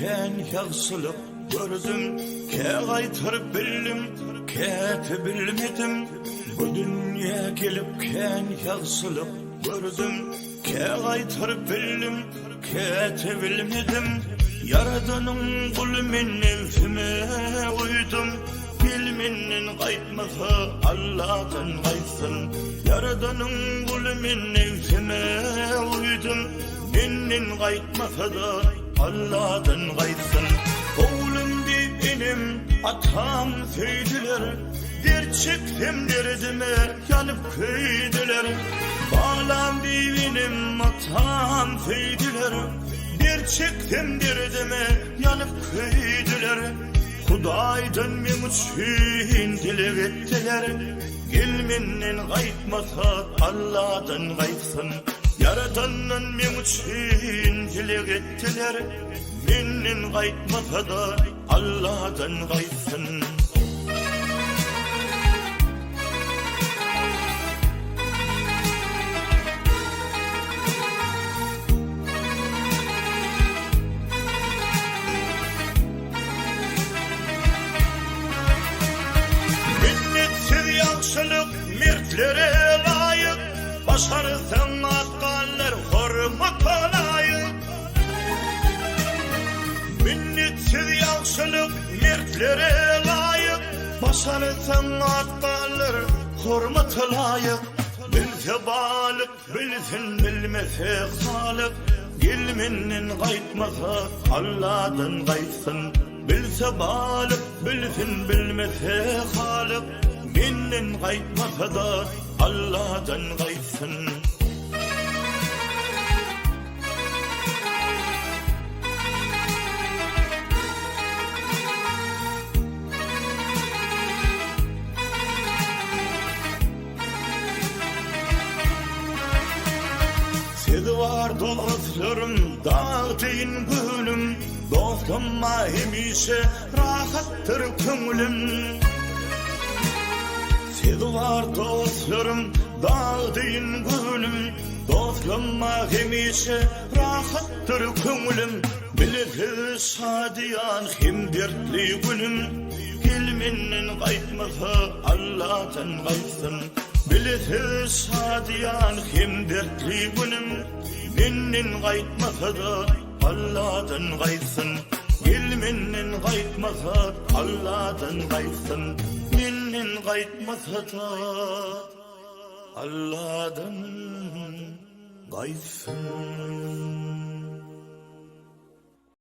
ken yağsılık gördüm, ke qaytırıp bildim, kete bilmedim. Bu dünya gelip ken yağsılık gördüm, ke qaytırıp bildim, kete bilmedim. Yaradanın kulu men nefsime uydum, bilmenin qaytmasa Allah'tan qaytsın. Yaradanın kulu men nefsime uydum, menin qaytmasa da Allah'tan qaytsın. Oğlum deyip benim atam söydüler, gerçektim derdime yanıp kıydılar. Bağlam deyip benim atam söydüler, gerçektim derdime yanıp kıydılar. Hudaydan men üçün dilek ettiler, gelmenin qaytmasa Allah'tan qaytsın. Yaradandan men üçün dilek ettiler, menin qaytmasa da Allah'tan qaytsın. Minnetsiz yaxşılık mertlere layık, başarırsan atkanlar hormata layık. Minnetsiz yaxşılık mertlere layık, başarırsan atkanlar hormata layık. Bilse balık bilsin bilmese halık, gelmenin qaytmasa Allah'tan qaytsın. Bilse balık bilsin bilmese halık, menin qaytmasa da Allah'tan qaytsın. Sizi var dostlarım, dağıtın gülüm, dostuma hemişe rahattır köngülüm. Sizi var dostlarım, dağıtın gülüm, dostuma hemişe rahattır köngülüm. Bilesiz sadiyan hem dertli günüm, gelmenin qaytmasa Allah'tan qaytsın. Bilesiz sadiyan hem dertli günüm, menin qaytmasa da Allah'tan qaytsın. Gelmenin qaytmasa Allah'tan qaytsın, menin qaytmasa da Allah'tan qaytsın.